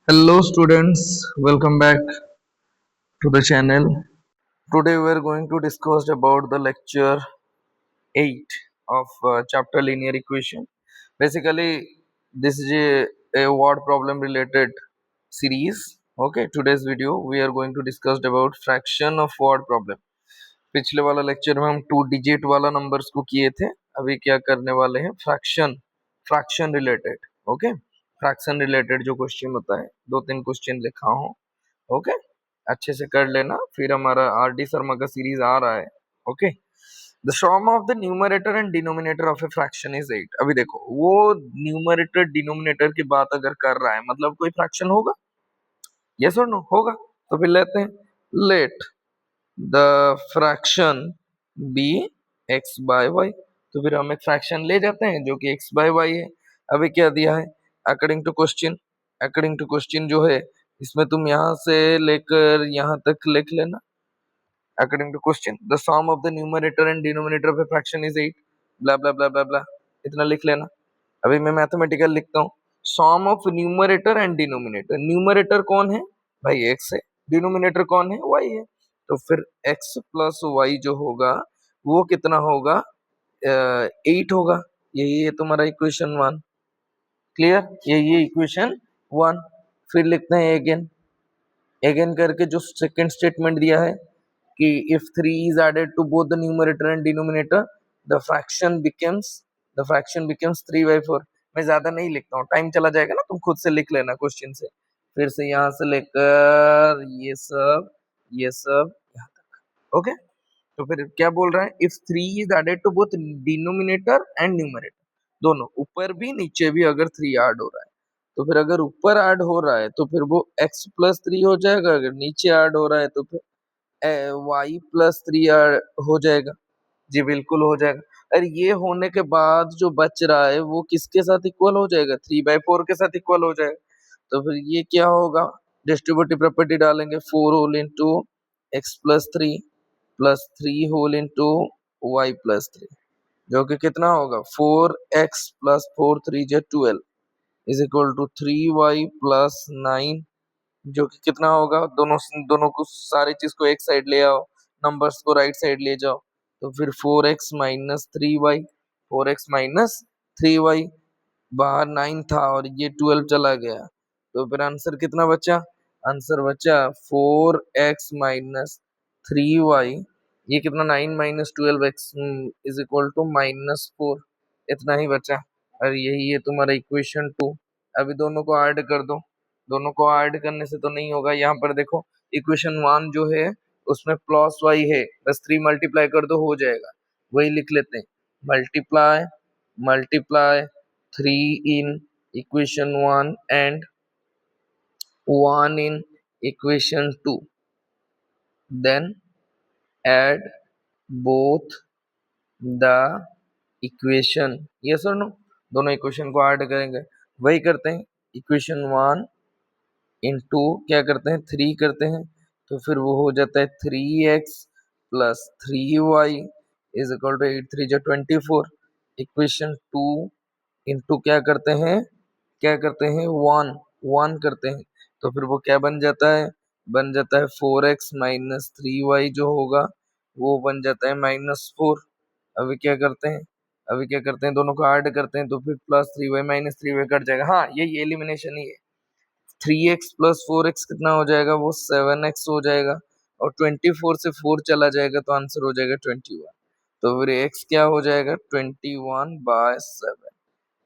Hello students, welcome back to the channel. Today we are going to discuss about the lecture 8 of chapter linear equation. Basically this is a word problem related series. Okay, today's video we are going to discuss about fraction of word problem. पिछले वाला lecture में हम 2 digit वाला numbers को किए थे. अभी क्या करने वाले हैं, fraction related. Okay, fraction related जो क्वेश्चन होता है, 2-3 क्वेश्चन लिखा हूँ. ओके, अच्छे से कर लेना. फिर हमारा आर डी शर्मा का सीरीज आ रहा है. Okay, the sum of the numerator and denominator of a fraction is 8. अभी देखो, वो न्यूमरेटर डिनोमिनेटर की बात अगर कर रहा है, मतलब कोई फ्रैक्शन होगा. यस और नो होगा. तो फिर लेते हैं, let the fraction be x by y. तो फिर हम एक फ्रैक्शन ले जाते हैं जो कि एक्स बाय वाई है. अभी क्या दिया है, अकॉर्डिंग टू क्वेश्चन जो है, इसमें तुम यहाँ से लेकर यहाँ तक लिख लेना. According to question the sum of the numerator and denominator of a fraction is 8, blah blah blah blah blah, इतना लिख लेना. अभी मैं मैथमेटिकल लिखता हूँ. Sum of numerator and denominator, numerator कौन है भाई, एक्स है. डिनोमिनेटर कौन है, वाई है. तो फिर एक्स प्लस वाई जो होगा वो कितना होगा, 8 होगा. यही है तुम्हारा इक्वेशन 1. क्लियर, यही है इक्वेशन 1. फिर लिखते हैं अगेन करके जो सेकंड स्टेटमेंट दिया है कि if 3 is added to both the numerator and denominator the fraction becomes 3/4. मैं ज्यादा नहीं लिखता हूँ, टाइम चला जाएगा ना, तुम खुद से लिख लेना क्वेश्चन से. फिर से यहाँ से लेकर ये सब यहाँ तक. ओके, तो फिर क्या बोल रहा है, if 3 is added to both denominator and numerator, दोनों ऊपर भी नीचे भी अगर 3 ऐड हो रहा है, तो फिर अगर ऊपर ऐड हो रहा है तो फिर वो x+3 हो जाएगा. अगर नीचे ऐड हो रहा है तो फिर y+3 हो जाएगा. जी बिल्कुल हो जाएगा. अरे ये होने के बाद जो बच रहा है वो किसके साथ इक्वल हो जाएगा, 3/4 के साथ इक्वल हो जाएगा. तो फिर ये क्या होगा, डिस्ट्रीब्यूटिव प्रॉपर्टी डालेंगे, 4 whole into x+3 + 3 whole into y+3, जो कि कितना होगा, 4x+4 3 = 12 is equal to 3y+9, जो कि कितना होगा, दोनों दोनों को सारी चीज को एक साइड ले आओ, नंबर्स को राइट साइड ले जाओ. तो फिर 4x - 3y बाहर 9 था और ये 12 चला गया. तो फिर आंसर कितना बचा, आंसर बचा 4x - 3y, ये कितना, 9 - 12x इज इक्वल टू -4. इतना ही बचा. और यही है तुम्हारा इक्वेशन 2. अभी दोनों को ऐड कर दो. दोनों को ऐड करने से तो नहीं होगा. यहाँ पर देखो, इक्वेशन 1 जो है उसमें प्लस वाई है, बस 3 मल्टीप्लाई कर दो हो जाएगा. वही लिख लेते हैं, multiply multiply 3 in equation 1 and 1 in equation 2, then add both the equation. yes or no, दोनों इक्वेशन को ऐड करेंगे. वही करते हैं, इक्वेशन 1 इंटू क्या करते हैं, 3 करते हैं. तो फिर वो हो जाता है 3x + 3y is equal to 8×3 = 24. Equation 2 into क्या करते हैं 1 करते हैं. तो फिर वो क्या बन जाता है 4x - 3y जो होगा वो बन जाता है -4. अभी क्या करते हैं दोनों को ऐड करते हैं. तो फिर +3y - 3y कट जाएगा. हाँ, यही एलिमिनेशन ही है. 3x + 4x कितना हो जाएगा, वो 7x हो जाएगा. और 24 से 4 चला जाएगा तो आंसर हो जाएगा 21. तो फिर x क्या हो जाएगा, 21/7.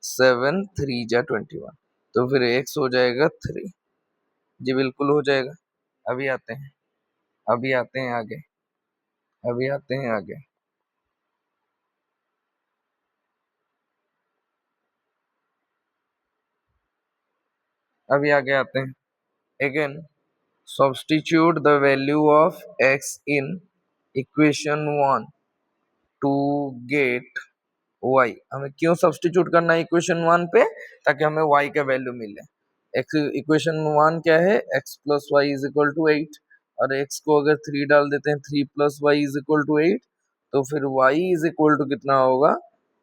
7×3 = 21. तो फिर x हो जाएगा 3. जी बिल्कुल हो जाएगा. अभी आते हैं अभी आते हैं आगे अभी आते हैं आगे. अभी आगे आते हैं. Again substitute the value of x in equation 1 to get y. हमें क्यों सब्सटीट्यूट करना है इक्वेशन 1 पे, ताकि हमें y का वैल्यू मिले. इक्वेशन 1 क्या है, x + y = 8. और x को अगर 3 डाल देते हैं, 3 + y = 8, तो फिर y = कितना होगा,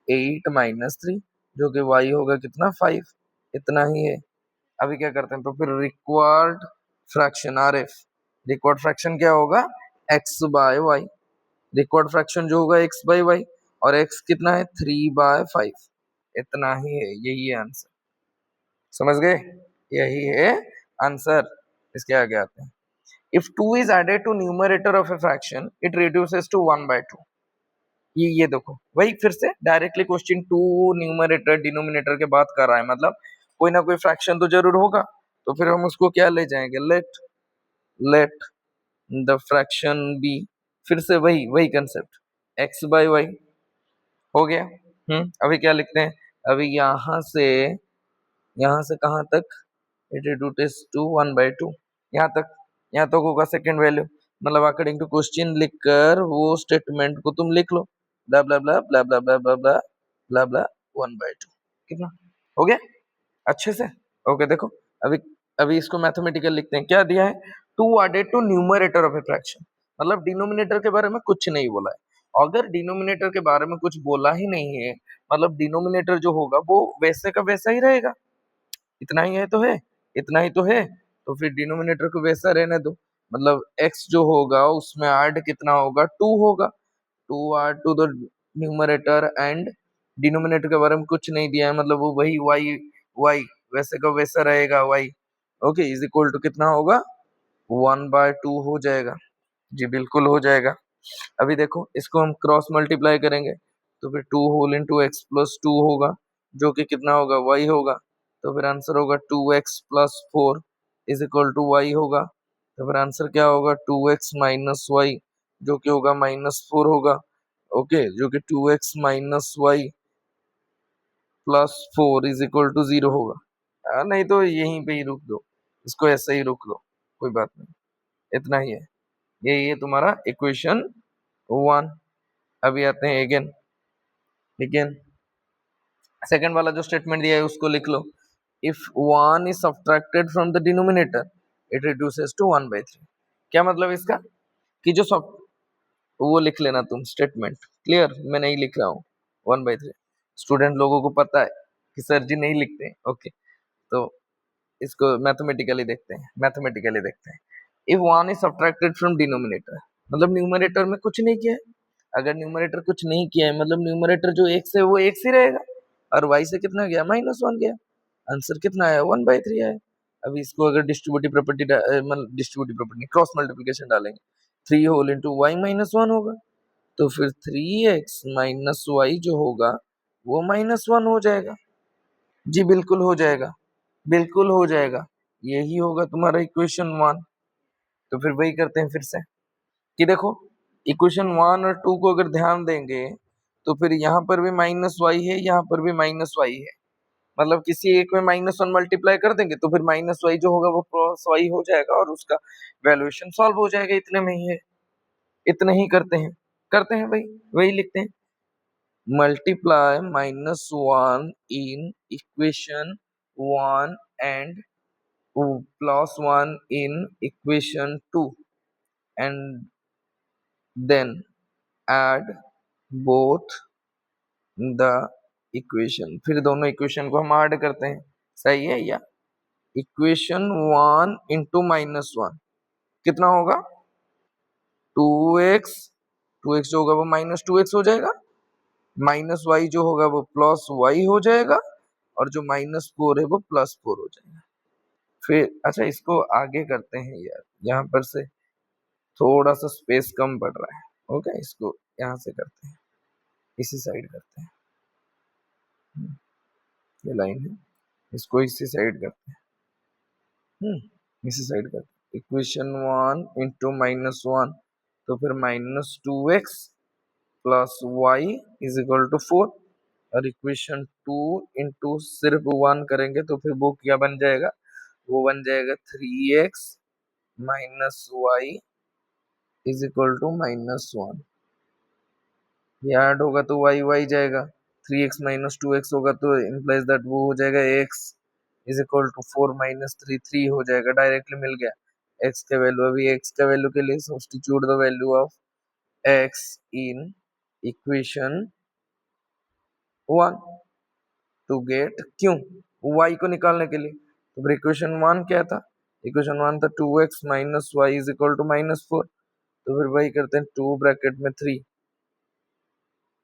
8 - 3, जो कि y होगा कितना, 5. इतना ही है. अभी क्या करते हैं, तो फिर required fraction R F, required fraction क्या होगा, x by y, required fraction जो होगा एक्स बाय वाई, और एक्स कितना है 3/5, इतना ही है, यही है आंसर। समझ गए, यही है आंसर। इसके आगे आते हैं, if 2 is added to numerator of a fraction it reduces to 1/2। ये देखो वही फिर से directly question, to numerator denominator के बात कर रहा है, मतलब कोई ना कोई फ्रैक्शन तो जरूर होगा, तो फिर हम उसको क्या ले जाएंगे, let let the fraction be, फिर से वही वही कंसेप्ट, एक्स बाय वाई हो गया। अभी क्या लिखते हैं, अभी यहाँ से कहाँ तक, इट रिड्यूसेस टू 1/2, यहाँ तक, यहाँ तक होगा सेकंड वैल्यू, मतलब अकॉर्डिंग टू क्वेश्चन लिखकर वो स्टेटमेंट को तुम लिख लो, ब्ला blah blah blah blah blah blah blah blah ब्ला 1/2, कितना हो गया अच्छे से। ओके देखो, अभी अभी इसको मैथमेटिकल लिखते हैं, क्या दिया है, two added to numerator of a fraction, मतलब डिनोमिनेटर के बारे में कुछ नहीं बोला है। अगर डिनोमिनेटर के बारे में कुछ बोला ही नहीं है, मतलब डिनोमिनेटर जो होगा वो वैसे का वैसा ही रहेगा, इतना ही है तो है, इतना ही तो है, तो फिर डिनोमिनेटर को वैसा रहने दो, मतलब x जो होगा उसमें ऐड कितना होगा, 2 होगा, 2 add to the numerator, and denominator के बारे में कुछ नहीं दिया है, मतलब वो वही y वैसे का वैसा रहेगा y, okay, is equal to कितना होगा, 1/2 हो जाएगा। जी बिल्कुल हो जाएगा। अभी देखो इसको हम क्रॉस मल्टीप्लाई करेंगे, तो फिर 2 होल इंटू एक्स प्लस 2 होगा, जो कि कितना होगा, y होगा, तो फिर आंसर होगा 2x plus 4 is equal to y होगा, तो फिर आंसर क्या होगा, 2x माइनस वाई, जो कि होगा -4 होगा, ओके, जो कि 2x minus y plus 4 is equal to 0 होगा। नहीं तो यहीं पे ही रुक दो, इसको ऐसे ही रुक दो, कोई बात नहीं, इतना ही है, यही है तुम्हारा इक्वेशन 1। अभी आते हैं अगेन, अगेन सेकंड वाला जो स्टेटमेंट दिया है उसको लिख लो, if 1 is subtracted from the denominator it reduces to 1/3। क्या मतलब इसका, कि जो सब वो लिख लेना तुम स्टेटमेंट, क्लियर, मैं नहीं लिख रहा हूँ 1/3, स्टूडेंट लोगों को पता है कि सर जी नहीं लिखते, ओके, तो इसको मैथमेटिकली देखते हैं, मैथमेटिकली देखते हैं, if 1 is subtracted from denominator, मतलब न्यूमरेटर में कुछ नहीं किया है, अगर न्यूमरेटर कुछ नहीं किया है मतलब न्यूमरेटर जो x है वो x ही रहेगा, और y से कितना गया, -1 गया, आंसर कितना आया, 1/3 आया। अभी इसको अगर डिस्ट्रीब्यूटिव प्रॉपर्टी मतलब डिस्ट्रीब्यूटिव प्रॉपर्टी क्रॉस मल्टीप्लिकेशन डालेंगे, 3 होल इंटू वाई -1 होगा, तो फिर 3x माइनस वाई जो होगा वो -1 हो जाएगा। जी बिल्कुल हो जाएगा, बिल्कुल हो जाएगा, यही होगा तुम्हारा इक्वेशन 1। तो फिर वही करते हैं फिर से, कि देखो इक्वेशन 1 और 2 को अगर ध्यान देंगे तो फिर यहाँ पर भी -y है, यहाँ पर भी -y है, मतलब किसी एक में -1 मल्टीप्लाई कर देंगे तो फिर -y जो होगा वो +y हो जाएगा और उसका वैल्यूएशन सॉल्व हो जाएगा, इतने में ही है, इतने ही करते हैं भाई, वही लिखते हैं, multiply -1 in equation 1 and +1 in equation 2 and then add both the equation, फिर दोनों इक्वेशन को हम ऐड करते हैं, सही है, या इक्वेशन 1 इंटू -1 कितना होगा, 2x, 2x जो होगा वो -2x हो जाएगा, -y जो होगा वो +y हो जाएगा, और जो -4 है वो +4 हो जाएगा। फिर अच्छा इसको आगे करते हैं यार, यहाँ पर से थोड़ा सा स्पेस कम पड़ रहा है, ओके, इसको यहाँ से करते हैं, इसी साइड करते हैं, ये लाइन है, इसको इसी साइड करते हैं, इसी साइड करते हैं, इक्वेशन 1 इंटू -1, तो फिर -2x plus y is equal to 4, और इक्वेशन 2 इंटू सिर्फ 1 करेंगे तो फिर वो क्या बन जाएगा, वो बन जाएगा 3x minus y is equal to -1, ये ऐड होगा तो y y जाएगा, 3x माइनस 2x होगा तो इम्प्लाइज दैट वो हो जाएगा x is equal to 4 minus 3 3 हो जाएगा, डायरेक्टली मिल गया x का वैल्यू। अभी x का वैल्यू के लिए substitute the value of x in equation 1 to get, क्यों, y को निकालने के लिए, तो फिर इक्वेशन 1 क्या था? इक्वेशन 1 था 2x minus y is equal to -4। तो फिर वही करते हैं, 2 ब्रैकेट में 3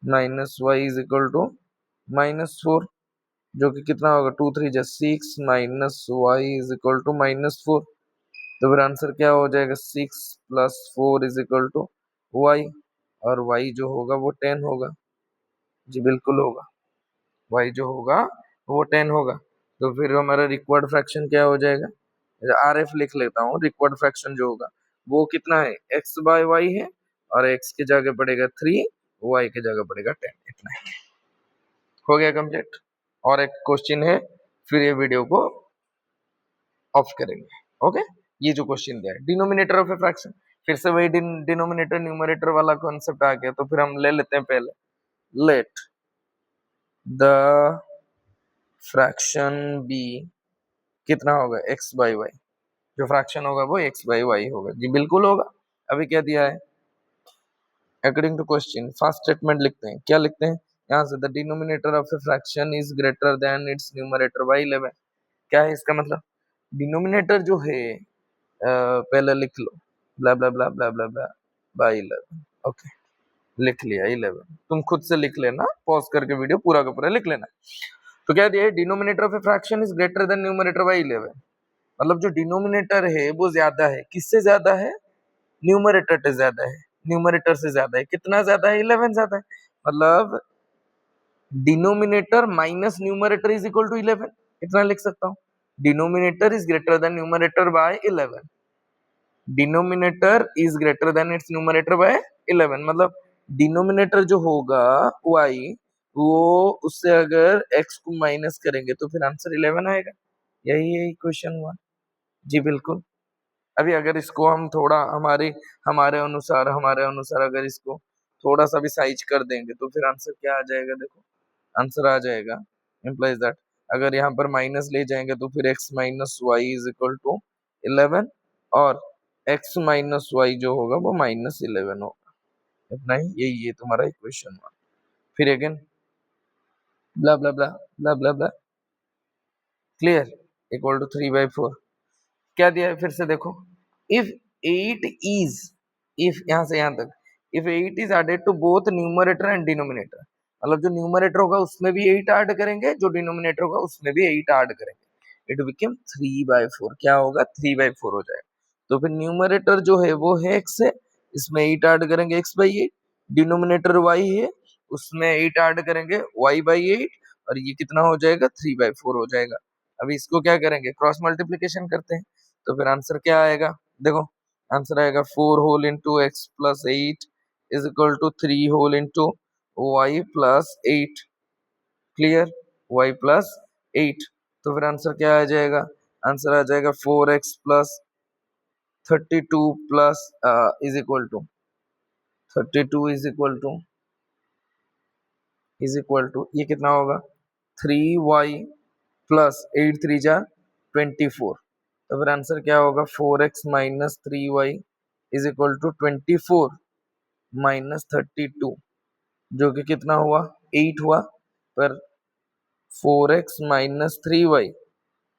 minus y is equal to -4, जो कि कितना होगा, 2 3 जा 6 minus y is equal to -4। तो फिर आंसर क्या हो जाएगा, 6 plus 4 is equal to y, और वाई जो होगा वो 10 होगा। जी बिल्कुल होगा, वाई जो होगा वो 10 होगा। तो फिर हमारा रिक्वायर्ड फ्रैक्शन क्या हो जाएगा, आर एफ लिख लेता हूँ। रिक्वायर्ड फ्रैक्शन जो होगा वो कितना है, एक्स बाय वाई है, और एक्स की जगह पड़ेगा 3, वाई की जगह पड़ेगा 10। इतना ही हो गया कंप्लीट। और एक क्वेश्चन है, फिर ये वीडियो को ऑफ करेंगे। ओके, ये जो क्वेश्चन दिया है, डिनोमिनेटर ऑफ ए फ्रैक्शन, फिर से वही डिनोमिनेटर न्यूमरेटर वाला कॉन्सेप्ट आ गया। तो फिर हम ले लेते हैं पहले, लेट द फ्रैक्शन बी, कितना होगा, एक्स बाई वाई। जो फ्रैक्शन होगा वो एक्स बाई वाई होगा। जी बिल्कुल होगा। अभी क्या दिया है, according to question first statement लिखते हैं। क्या लिखते हैं यहाँ से, the denominator of a fraction is greater than its numerator by 11। क्या है इसका मतलब, डिनोमिनेटर जो है पहले लिख लो, ब्ला blah blah blah blah blah by 11। Okay, लिख लिया 11। तुम खुद से लिख लेना, पॉज करके वीडियो पूरा का पूरा लिख लेना। तो क्या दिया है, denominator of a fraction is greater than numerator by 11। मतलब जो डिनोमिनेटर है वो ज्यादा है, किससे ज्यादा है, न्यूमरेटर से ज्यादा है। न्यूमरेटर से ज्यादा है, कितना ज्यादा है, 11 ज्यादा है। मतलब denominator minus numerator is equal to 11, इतना लिख सकता हूँ। Denominator is greater than numerator by 11। Denominator is greater than its numerator by 11। मतलब डिनोमिनेटर जो होगा y, वो उससे अगर x को माइनस करेंगे तो फिर आंसर 11 आएगा। यही है इक्वेशन 1। जी बिल्कुल। अभी अगर इसको हम थोड़ा हमारे अनुसार अगर इसको थोड़ा सा भी साइज कर देंगे तो फिर आंसर क्या आ जाएगा, देखो आंसर आ जाएगा, इम्प्लाइज दैट अगर यहाँ पर माइनस ले जाएंगे तो फिर x minus y is equal to 11, और x माइनस वाई जो होगा वो -11 होगा। इतना ही, यही है तुम्हारा इक्वेशन 1। फिर again blah blah blah blah blah blah, clear, equal to 3/4। क्या दिया है फिर से देखो, इफ 8 इज, इफ यहाँ से यहाँ तक, if 8 is added to both numerator and denominator, मतलब जो न्यूमरेटर होगा उसमें भी 8 ऐड करेंगे, जो डिनोमिनेटर होगा उसमें भी 8 ऐड करेंगे, इट बिकम 3/4। क्या होगा, 3/4 हो जाएगा। तो फिर न्यूमरेटर जो है वो है x है, इसमें 8 ऐड करेंगे x/8, डिनोमिनेटर y है, उसमें 8 ऐड करेंगे y/8, और ये कितना हो जाएगा, 3/4 हो जाएगा। अभी इसको क्या करेंगे, क्रॉस मल्टीप्लीकेशन करते हैं। तो फिर आंसर क्या आएगा, देखो आंसर आएगा 4 whole into x plus 8 is equal to 3 whole into y plus 8। Clear, y plus 8। तो फिर आंसर क्या आ जाएगा, आंसर आ जाएगा 4x plus 32 plus is equal to 32 is equal to ये कितना होगा, 3y प्लस 8 3 जा 24। तो फिर आंसर क्या होगा, 4x minus 3y is equal to 24 minus 32, जो कि कितना हुआ, 8 हुआ। पर 4x minus 3y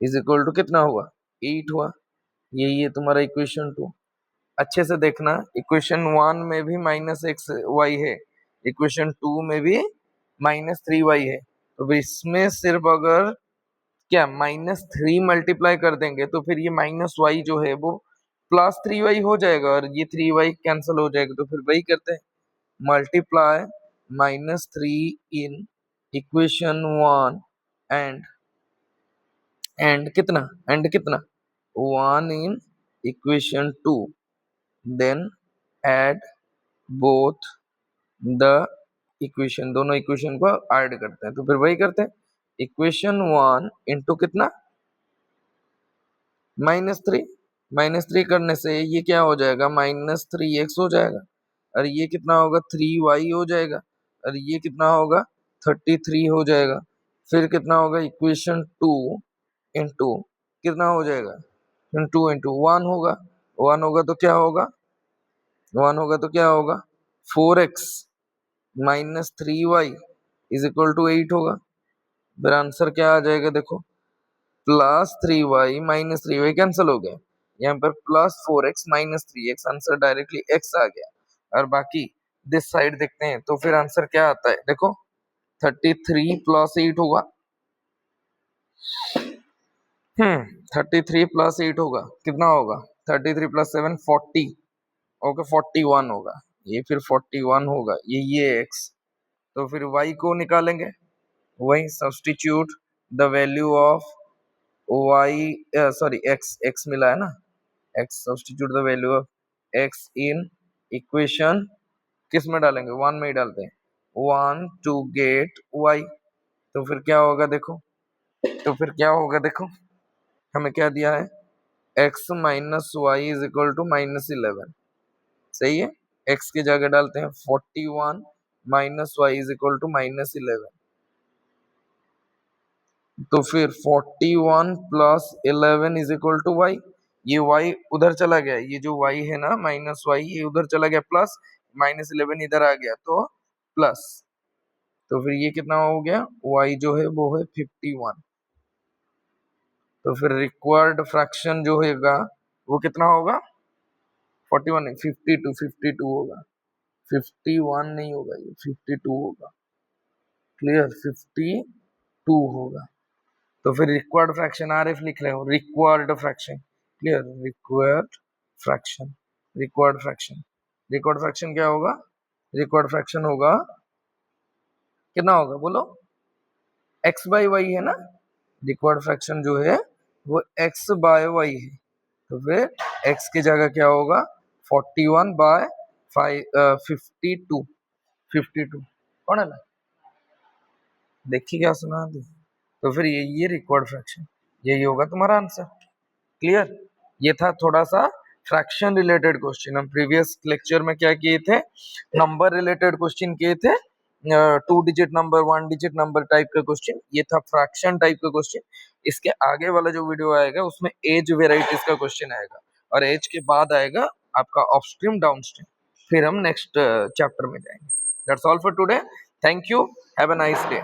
is equal to कितना हुआ, 8 हुआ। यही है तुम्हारा इक्वेशन 2। अच्छे से देखना, इक्वेशन 1 में भी -x y है, इक्वेशन 2 में भी -3y है। तो इसमें सिर्फ अगर क्या -3 मल्टीप्लाई कर देंगे तो फिर ये -y जो है वो +3y हो जाएगा, और ये 3y कैंसिल हो जाएगा। तो फिर वही करते हैं, मल्टीप्लाई -3 इन इक्वेशन 1 एंड कितना 1 in equation 2, then add both the equation, दोनों इक्वेशन को ऐड करते हैं। तो फिर वही करते हैं, इक्वेशन 1 इंटू कितना, -3, -3 करने से ये क्या हो जाएगा, -3x हो जाएगा, और ये कितना होगा, 3y हो जाएगा, और ये कितना होगा, 33 हो जाएगा। फिर कितना होगा, इक्वेशन 2 इंटू कितना हो जाएगा, 2 इंटू 1 होगा, 1 होगा तो क्या होगा, 4x minus 3y is equal to 8 होगा। फिर आंसर क्या आ जाएगा, देखो plus 3y minus 3y cancel हो गए, यहाँ पर plus 4x minus 3x, answer directly x आ गया। और बाकी दिस साइड देखते हैं तो फिर आंसर क्या आता है, देखो 33 प्लस 8 होगा। 33 प्लस 8 होगा, कितना होगा, 33 प्लस 7 40, ओके 41 होगा, ये फिर 41 होगा, ये x। तो फिर y को निकालेंगे, वही substitute the value of y, sorry x मिला है ना, x substitute the value of x in equation, किस में डालेंगे, 1 में ही डालते हैं, 1 टू गेट y। तो फिर क्या होगा देखो, हमें क्या दिया है, x minus y is equal to -11, सही है। x की जगह डालते हैं 41 minus y is equal to -11, तो फिर 41 plus 11 is equal to y, ये y उधर चला गया, ये जो y है ना माइनस वाई, ये उधर चला गया प्लस, -11 इधर आ गया तो प्लस, तो फिर ये कितना हो गया, y जो है वो है 51। तो फिर रिक्वायर्ड फ्रैक्शन जो होगा वो कितना होगा, 41 नहीं 52 होगा, 51 नहीं होगा, ये 52 होगा, क्लियर 52 होगा। तो फिर रिक्वायर्ड फ्रैक्शन RF लिख रहे हो, required fraction, clear, fraction required fraction क्या होगा, रिक्वायर्ड फ्रैक्शन होगा, कितना होगा बोलो, x बाई वाई है ना, रिक्वायर्ड फ्रैक्शन जो है वो x बाय वाई है, तो फिर x की जगह क्या होगा, 41 बाय 52, कौन है ना, देखिए क्या सुना दी। तो फिर ये रिक्वायर्ड फ्रैक्शन, यही होगा तुम्हारा आंसर, क्लियर। ये था थोड़ा सा फ्रैक्शन रिलेटेड क्वेश्चन, हम प्रीवियस लेक्चर में क्या किए थे, नंबर रिलेटेड क्वेश्चन किए थे, 2 digit number 1 digit number type का क्वेश्चन, ये था फ्रैक्शन टाइप का क्वेश्चन। इसके आगे वाला जो वीडियो आएगा उसमें एज वेराइटीज का क्वेश्चन आएगा, और एज के बाद आएगा आपका अपस्ट्रीम डाउनस्ट्रीम, फिर हम नेक्स्ट चैप्टर में जाएंगे। That's all for today, thank you, have a nice day.